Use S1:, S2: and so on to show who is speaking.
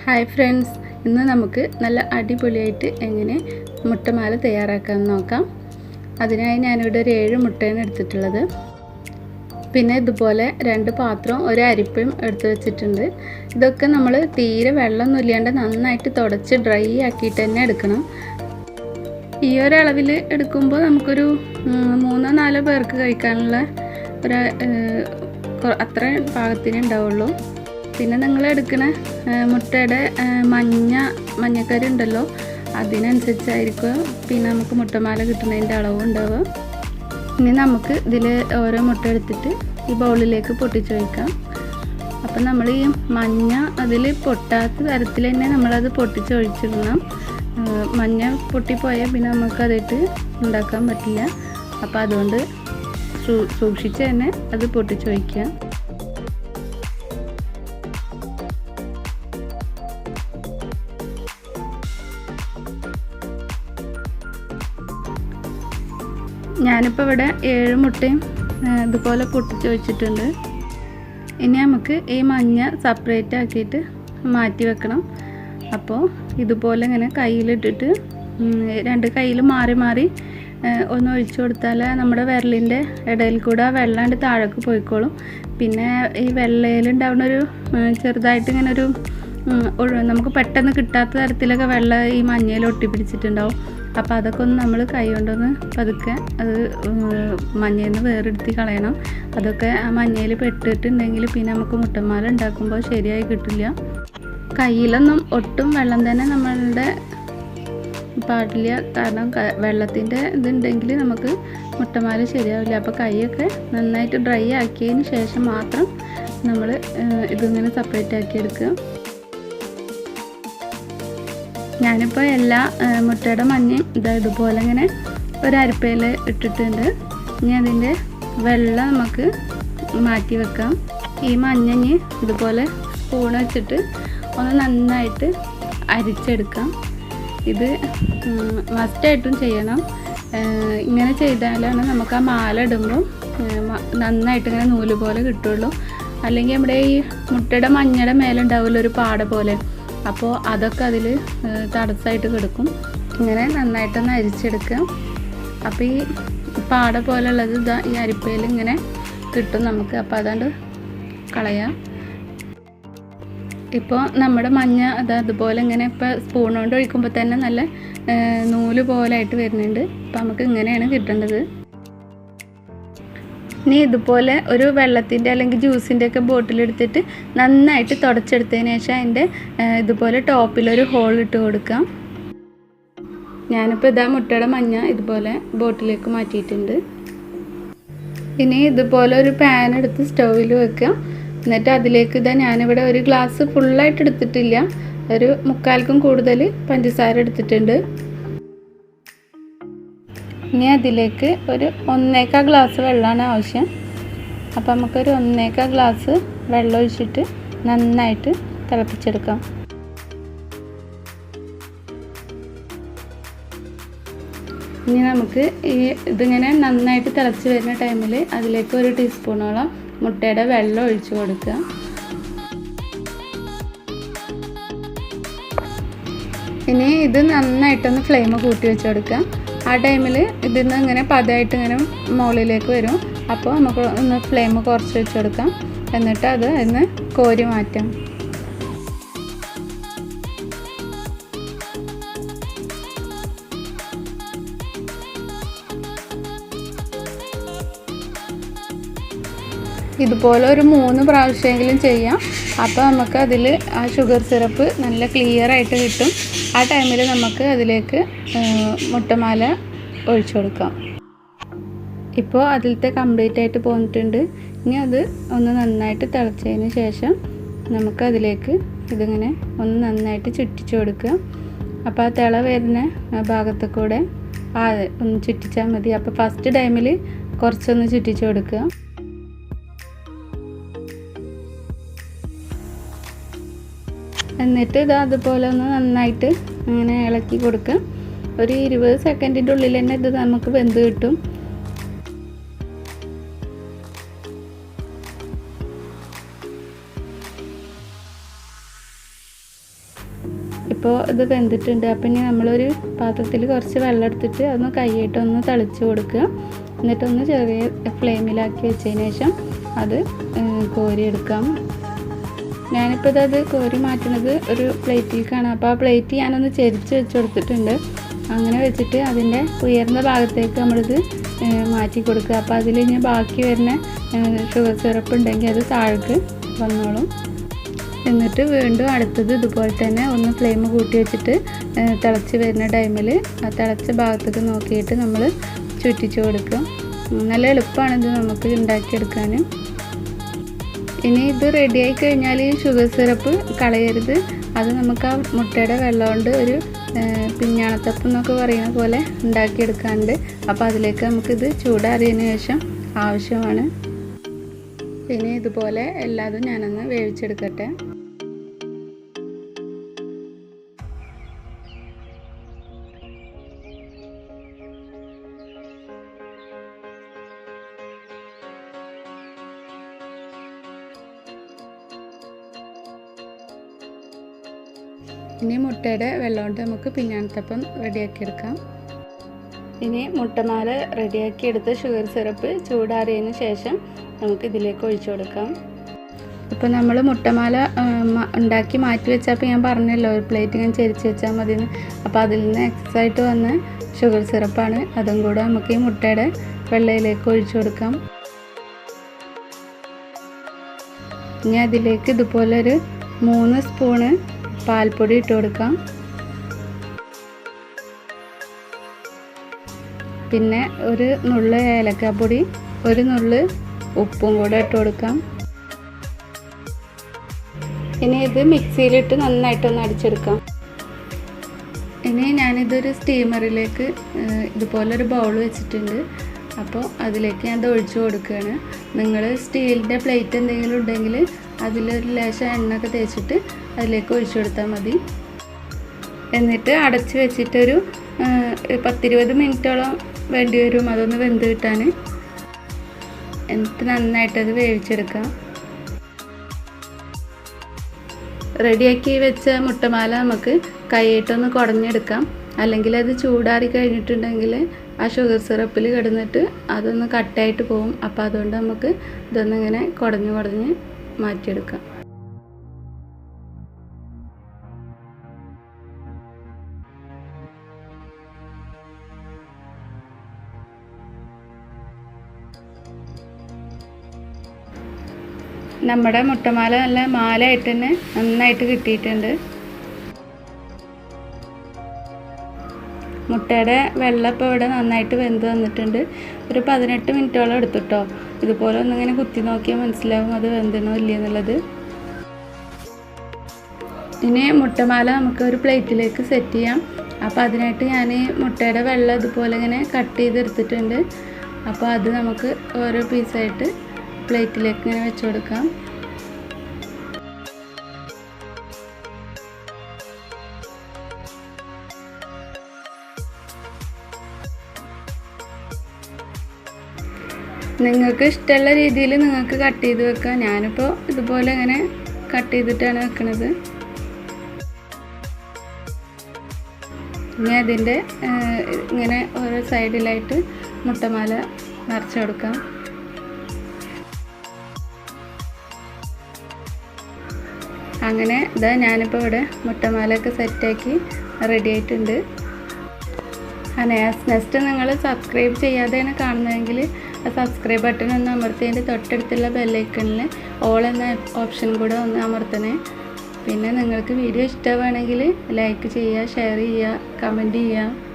S1: Hi friends, ഇന്ന് നമുക്ക് നല്ല അടിപൊളിയായിട്ട് എങ്ങനെ മുട്ടമാല തയ്യാറാക്കാമെന്ന് നോക്കാം. അതിനായി ഞാനിവിടെ ഒരു 7 മുട്ടയാണ് എടുത്തിട്ടുള്ളത്. പിന്നെ ഇതുപോലെ 2 പാത്രം ഒരു അരിപ്പയും എടുത്ത് വെച്ചിട്ടുണ്ട്. ഇതൊക്കെ നമ്മൾ തീരെ വെള്ളമൊന്നും ഇല്ലാണ്ട് നന്നായിട്ട് തുടച്ച് ഡ്രൈ ആക്കിയിട്ട് തന്നെ എടുക്കണം. ഈ ഒരു അളവിൽ എടുക്കുമ്പോൾ നമുക്കൊരു 3-4 പേർക്ക് കഴിക്കാനുള്ള ഒരു അത്ര പാകത്തിനേ ഉണ്ടാവുള്ളൂ. പിന്നെ നിങ്ങൾ എടുക്കുന്ന മുട്ടയുടെ മഞ്ഞക്കറി ഉണ്ടല്ലോ, അതിനനുസരിച്ചായിരിക്കും പിന്നെ നമുക്ക് മുട്ടമാല കിട്ടുന്നതിൻ്റെ അളവും ഉണ്ടാവുക. ഇനി നമുക്ക് ഇതിൽ ഓരോ മുട്ട എടുത്തിട്ട് ഈ ബൗളിലേക്ക് പൊട്ടിച്ച് വയ്ക്കാം. അപ്പം നമ്മൾ ഈ മഞ്ഞ അതിൽ പൊട്ടാത്ത തരത്തിൽ തന്നെ നമ്മളത് പൊട്ടിച്ചൊഴിച്ചിടണം. മഞ്ഞ പൊട്ടിപ്പോയാൽ പിന്നെ നമുക്കതിട്ട് ഉണ്ടാക്കാൻ പറ്റില്ല. അപ്പോൾ അതുകൊണ്ട് സൂക്ഷിച്ച് തന്നെ അത് പൊട്ടിച്ചൊഴിക്കുക. ഞാനിപ്പോൾ ഇവിടെ 7 മുട്ടയും ഇതുപോലെ പൊട്ടിച്ച് വെച്ചിട്ടുണ്ട്. ഇനി നമുക്ക് ഈ മഞ്ഞ സെപ്പറേറ്റ് ആക്കിയിട്ട് മാറ്റി വെക്കണം. അപ്പോൾ ഇതുപോലെ ഇങ്ങനെ കയ്യിലിട്ടിട്ട് 2 കയ്യിൽ മാറി മാറി ഒന്ന് ഒഴിച്ചു കൊടുത്താൽ നമ്മുടെ വിരലിൻ്റെ ഇടയിൽ കൂടെ വെള്ളാണ്ട് താഴേക്ക് പോയിക്കോളും. പിന്നെ ഈ വെള്ളയിലുണ്ടാവുന്ന ഒരു ചെറുതായിട്ട് ഇങ്ങനെ ഒരു നമുക്ക് പെട്ടെന്ന് കിട്ടാത്ത തരത്തിലൊക്കെ വെള്ളം ഈ മഞ്ഞയിൽ ഒട്ടിപ്പിടിച്ചിട്ടുണ്ടാവും. അപ്പോൾ അതൊക്കെ ഒന്ന് നമ്മൾ കൈ കൊണ്ടൊന്ന് പതുക്കെ അത് മഞ്ഞയിൽ നിന്ന് വേറെടുത്ത് കളയണം. അതൊക്കെ ആ മഞ്ഞയിൽ പെട്ടിട്ടുണ്ടെങ്കിൽ പിന്നെ നമുക്ക് മുട്ടമാല ഉണ്ടാക്കുമ്പോൾ ശരിയായി കിട്ടില്ല. കയ്യിലൊന്നും ഒട്ടും വെള്ളം തന്നെ നമ്മളുടെ പാടില്ല. കാരണം വെള്ളത്തിൻ്റെ ഇതുണ്ടെങ്കിൽ നമുക്ക് മുട്ടമാല ശരിയാവില്ല. അപ്പോൾ കൈയൊക്കെ നന്നായിട്ട് ഡ്രൈ ആക്കിയതിന് ശേഷം മാത്രം നമ്മൾ ഇതിങ്ങനെ സെപ്പറേറ്റ് ആക്കി എടുക്കുക. ഞാനിപ്പോൾ എല്ലാ മുട്ടയുടെ മഞ്ഞയും ഇതുപോലെ ഇങ്ങനെ ഒരു അരിപ്പയിൽ ഇട്ടിട്ടുണ്ട്. ഇനി അതിൻ്റെ വെള്ളം നമുക്ക് മാറ്റി വെക്കാം. ഈ മഞ്ഞഞ്ഞ് ഇതുപോലെ സ്പൂൺ വെച്ചിട്ട് ഒന്ന് നന്നായിട്ട് അരിച്ചെടുക്കാം. ഇത് മസ്റ്റായിട്ടും ചെയ്യണം. ഇങ്ങനെ ചെയ്താലാണ് നമുക്ക് ആ മാല ഇടുമ്പോൾ നന്നായിട്ട് ഇങ്ങനെ നൂല് പോലെ കിട്ടുള്ളൂ. അല്ലെങ്കിൽ നമ്മുടെ ഈ മുട്ടയുടെ മഞ്ഞയുടെ മേലെ ഉണ്ടാവില്ല ഒരു പാട പോലെ, അപ്പോൾ അതൊക്കെ അതിൽ തടസ്സമായിട്ട് കിടക്കും. ഇങ്ങനെ നന്നായിട്ടൊന്ന് അരിച്ചെടുക്കുക. അപ്പോൾ ഈ പാട പോലുള്ളത് ഈ അരിപ്പയിൽ ഇങ്ങനെ കിട്ടും നമുക്ക്. അപ്പോൾ അതുകൊണ്ട് കളയാം. ഇപ്പോൾ നമ്മുടെ മഞ്ഞ അതുപോലെ ഇങ്ങനെ ഇപ്പോൾ സ്പൂൺ കൊണ്ട് ഒഴിക്കുമ്പോൾ തന്നെ നല്ല നൂല് പോലായിട്ട് വരുന്നുണ്ട്. അപ്പോൾ നമുക്ക് ഇങ്ങനെയാണ് കിട്ടേണ്ടത്. ഇനി ഇതുപോലെ ഒരു വെള്ളത്തിൻ്റെ അല്ലെങ്കിൽ ജ്യൂസിൻ്റെ ഒക്കെ ബോട്ടിലെടുത്തിട്ട് നന്നായിട്ട് തുടച്ചെടുത്തതിന് ശേഷം അതിൻ്റെ ഇതുപോലെ ടോപ്പിലൊരു ഹോൾ ഇട്ട് കൊടുക്കാം. ഞാനിപ്പോൾ മുട്ടയുടെ മഞ്ഞ ഇതുപോലെ ബോട്ടിലേക്ക് മാറ്റിയിട്ടുണ്ട്. ഇനി ഇതുപോലെ ഒരു പാൻ എടുത്ത് സ്റ്റൗവിൽ വെക്കുക. എന്നിട്ട് അതിലേക്ക് ഞാനിവിടെ ഒരു ഗ്ലാസ് ഫുള്ളായിട്ട് എടുത്തിട്ടില്ല, ഒരു 3/4 കൂടുതൽ പഞ്ചസാര എടുത്തിട്ടുണ്ട്. ഇനി അതിലേക്ക് ഒരു 1/4 ഗ്ലാസ് വെള്ളമാണ് ആവശ്യം. അപ്പോൾ നമുക്കൊരു 1/4 ഗ്ലാസ് വെള്ളം ഒഴിച്ചിട്ട് നന്നായിട്ട് തിളപ്പിച്ചെടുക്കാം. ഇനി നമുക്ക് ഇതിങ്ങനെ നന്നായിട്ട് തിളച്ച് വരുന്ന ടൈമിൽ അതിലേക്ക് ഒരു ടീസ്പൂണോളം മുട്ടയുടെ വെള്ളം ഒഴിച്ച് കൊടുക്കുക. ഇനി ഇത് നന്നായിട്ടൊന്ന് ഫ്ലെയിം കൂട്ടി വെച്ച് കൊടുക്കുക. ആ ടൈമിൽ ഇതിൽ നിന്ന് ഇങ്ങനെ പതമായിട്ട് ഇങ്ങനെ മുകളിലേക്ക് വരും. അപ്പോൾ നമുക്ക് ഒന്ന് ഫ്ലെയിം കുറച്ച് വെച്ച് കൊടുക്കാം. എന്നിട്ട് അത് അതിന് കോരി മാറ്റാം. ഇതുപോലെ ഒരു 3 പ്രാവശ്യമെങ്കിലും ചെയ്യാം. അപ്പോൾ നമുക്ക് അതിൽ ആ ഷുഗർ സിറപ്പ് നല്ല ക്ലിയർ ആയിട്ട് കിട്ടും. ആ ടൈമിൽ നമുക്ക് അതിലേക്ക് മുട്ടമാല ഒഴിച്ചു കൊടുക്കാം. ഇപ്പോൾ അതിലത്തെ കംപ്ലീറ്റ് ആയിട്ട് പോന്നിട്ടുണ്ട്. ഇനി അത് ഒന്ന് നന്നായിട്ട് തിളച്ചതിന് ശേഷം നമുക്ക് അതിലേക്ക് ഇതിങ്ങനെ ഒന്ന് നന്നായിട്ട് ചുറ്റിച്ചു കൊടുക്കുക. അപ്പോൾ ആ തിള വരുന്ന ഭാഗത്ത് കൂടെ ഒന്ന് ചുറ്റിച്ചാൽ മതി. അപ്പോൾ ഫസ്റ്റ് ടൈമിൽ കുറച്ചൊന്ന് ചുറ്റിച്ചു കൊടുക്കുക. എന്നിട്ട് അതുപോലെ ഒന്ന് നന്നായിട്ട് അങ്ങനെ ഇളക്കി കൊടുക്കുക. ഒരു 20 സെക്കൻഡിൻ്റെ ഉള്ളിൽ തന്നെ ഇത് നമുക്ക് വെന്ത് കിട്ടും. ഇപ്പോൾ ഇത് വെന്തിട്ടുണ്ട്. അപ്പോൾ ഇനി നമ്മളൊരു പാത്രത്തിൽ കുറച്ച് വെള്ളം എടുത്തിട്ട് അതൊന്ന് കൈയിട്ടൊന്ന് തളിച്ച് കൊടുക്കുക. എന്നിട്ടൊന്ന് ചെറിയ ഫ്ലെയിമിലാക്കി വെച്ചതിന് ശേഷം അത് കോരിയെടുക്കാം. ഞാനിപ്പോൾ അത് കോരി മാറ്റുന്നത് ഒരു പ്ലേറ്റിലേക്കാണ്. അപ്പോൾ ആ പ്ലേറ്റ് ഞാനൊന്ന് ചെരിച്ച് വെച്ച് കൊടുത്തിട്ടുണ്ട്. അങ്ങനെ വെച്ചിട്ട് അതിൻ്റെ ഉയർന്ന ഭാഗത്തേക്ക് നമ്മളിത് മാറ്റി കൊടുക്കുക. അപ്പോൾ അതിൽ ഇനി ബാക്കി വരുന്ന ഷുഗർ സിറപ്പ് ഉണ്ടെങ്കിൽ അത് താഴേക്ക് വന്നോളും. എന്നിട്ട് വീണ്ടും അടുത്തത് ഇതുപോലെ തന്നെ ഒന്ന് ഫ്ലെയിം കൂട്ടി വെച്ചിട്ട് തിളച്ച് വരുന്ന ടൈമിൽ ആ തിളച്ച ഭാഗത്തേക്ക് നോക്കിയിട്ട് നമ്മൾ ചുറ്റിച്ച് കൊടുക്കുക. നല്ല എളുപ്പമാണിത് നമുക്ക് ഉണ്ടാക്കിയെടുക്കാൻ. ഇനി ഇത് റെഡിയായി കഴിഞ്ഞാൽ ഈ ഷുഗർ സിറപ്പ് കളയരുത്. അത് നമുക്ക് ആ മുട്ടയുടെ വെള്ളം കൊണ്ട് ഒരു പിഞ്ഞാണത്തപ്പം എന്നൊക്കെ പറയുന്ന പോലെ ഉണ്ടാക്കിയെടുക്കാറുണ്ട്. അപ്പോൾ അതിലേക്ക് നമുക്കിത് ചൂടാറിയതിന് ശേഷം ആവശ്യമാണ്. പിന്നെ ഇതുപോലെ എല്ലാതും ഞാനൊന്ന് വേവിച്ചെടുക്കട്ടെ. ഇനി മുട്ടയുടെ വെള്ളം കൊണ്ട് നമുക്ക് പിഞ്ഞാണത്തപ്പം റെഡിയാക്കിയെടുക്കാം. ഇനി മുട്ടമാല റെഡിയാക്കിയെടുത്ത ഷുഗർ സിറപ്പ് ചൂടാറിയതിന് ശേഷം നമുക്ക് ഇതിലേക്ക് ഒഴിച്ചു കൊടുക്കാം. ഇപ്പോൾ നമ്മൾ മുട്ടമാല ഉണ്ടാക്കി മാറ്റി വെച്ചപ്പോൾ ഞാൻ പറഞ്ഞല്ലോ ഒരു പ്ലേറ്റ് ഇങ്ങനെ ചെരിച്ച് വെച്ചാൽ മതിയെന്ന്. അപ്പോൾ അതിൽ നിന്ന് എക്സസ് ആയിട്ട് വന്ന ഷുഗർ സിറപ്പാണ്. അതും കൂടെ നമുക്ക് ഈ മുട്ടയുടെ വെള്ളയിലേക്ക് ഒഴിച്ചു കൊടുക്കാം. ഇനി അതിലേക്ക് ഇതുപോലൊരു 3 സ്പൂണ് പാൽപ്പൊടി ഇട്ട് കൊടുക്കാം. പിന്നെ ഒരു നുള്ള് ഏലക്കാപ്പൊടി, ഒരു നുള്ള് ഉപ്പും കൂടെ ഇട്ട് കൊടുക്കാം. ഇനി ഇത് മിക്സിയിലിട്ട് നന്നായിട്ടൊന്ന് അടിച്ചെടുക്കാം. ഇനി ഞാനിതൊരു സ്റ്റീമറിലേക്ക് ഇതുപോലൊരു ബൗൾ വെച്ചിട്ടുണ്ട്. അപ്പോൾ അതിലേക്ക് ഞാൻ ഇത് ഒഴിച്ചു കൊടുക്കുകയാണ്. നിങ്ങൾ സ്റ്റീലിൻ്റെ പ്ലേറ്റ് എന്തെങ്കിലും ഉണ്ടെങ്കിൽ അതിലൊരു ലേശം എണ്ണയൊക്കെ തേച്ചിട്ട് അതിലേക്ക് ഒഴിച്ചു കൊടുത്താൽ മതി. എന്നിട്ട് അടച്ച് വെച്ചിട്ടൊരു 10-20 മിനിറ്റോളം വേണ്ടി വരും അതൊന്ന് വെന്ത് കിട്ടാൻ. എന്നിട്ട് നന്നായിട്ടത് വേവിച്ചെടുക്കാം. റെഡിയാക്കി വെച്ച മുട്ടമാല നമുക്ക് കൈയിട്ടൊന്ന് കുടഞ്ഞെടുക്കാം. അല്ലെങ്കിൽ അത് ചൂടാറി കഴിഞ്ഞിട്ടുണ്ടെങ്കിൽ ആ ഷുഗർ സിറപ്പിൽ കിടന്നിട്ട് അതൊന്ന് കട്ടായിട്ട് പോകും. അപ്പോൾ അതുകൊണ്ട് നമുക്ക് ഇതൊന്നിങ്ങനെ കുടഞ്ഞ് മാറ്റിയെടുക്കാം. നമ്മുടെ മുട്ടമാല നല്ല മാലയായിട്ട് തന്നെ നന്നായിട്ട് കിട്ടിയിട്ടുണ്ട്. മുട്ടയുടെ വെള്ളം ഇപ്പോൾ ഇവിടെ നന്നായിട്ട് വെന്ത് വന്നിട്ടുണ്ട്. ഒരു 18 മിനിറ്റോളം എടുത്തിട്ടോ. ഇതുപോലെ ഒന്നിങ്ങനെ കുത്തി നോക്കിയാൽ മനസ്സിലാവും അത് വെന്തണോ ഇല്ല എന്നുള്ളത്. ഇനി മുട്ടമാല നമുക്ക് ഒരു പ്ലേറ്റിലേക്ക് സെറ്റ് ചെയ്യാം. അപ്പോൾ അതിനായിട്ട് ഞാൻ മുട്ടയുടെ വെള്ളം ഇതുപോലെ ഇങ്ങനെ കട്ട് ചെയ്തെടുത്തിട്ടുണ്ട്. അപ്പോൾ അത് നമുക്ക് ഓരോ പീസായിട്ട് പ്ലേറ്റിലേക്ക് ഇങ്ങനെ വെച്ച് കൊടുക്കാം. നിങ്ങൾക്ക് ഇഷ്ടമുള്ള രീതിയിൽ നിങ്ങൾക്ക് കട്ട് ചെയ്ത് വെക്കാം. ഞാനിപ്പോൾ ഇതുപോലെ ഇങ്ങനെ കട്ട് ചെയ്തിട്ടാണ് വെക്കുന്നത്. ഇനി അതിൻ്റെ ഇങ്ങനെ ഓരോ സൈഡിലായിട്ട് മുട്ടമാല നിറച്ച് കൊടുക്കാം. അങ്ങനെ ഇതാ ഞാനിപ്പോൾ ഇവിടെ മുട്ടമാലയൊക്കെ സെറ്റാക്കി റെഡി ആയിട്ടുണ്ട്. അനയാസ് നെസ്റ്റ് നിങ്ങൾ സബ്സ്ക്രൈബ് ചെയ്യാതെയാണ് കാണുന്നതെങ്കിൽ സബ്സ്ക്രൈബ് ബട്ടൺ ഒന്ന് അമർത്തിയതിൻ്റെ തൊട്ടടുത്തുള്ള ബെല്ലൈക്കണിൽ ഓൾ എന്ന ഓപ്ഷൻ കൂടെ ഒന്ന് അമർത്തണേ. പിന്നെ നിങ്ങൾക്ക് വീഡിയോ ഇഷ്ടമാണെങ്കിൽ ലൈക്ക് ചെയ്യുക, ഷെയർ ചെയ്യുക, കമൻറ്റ് ചെയ്യുക.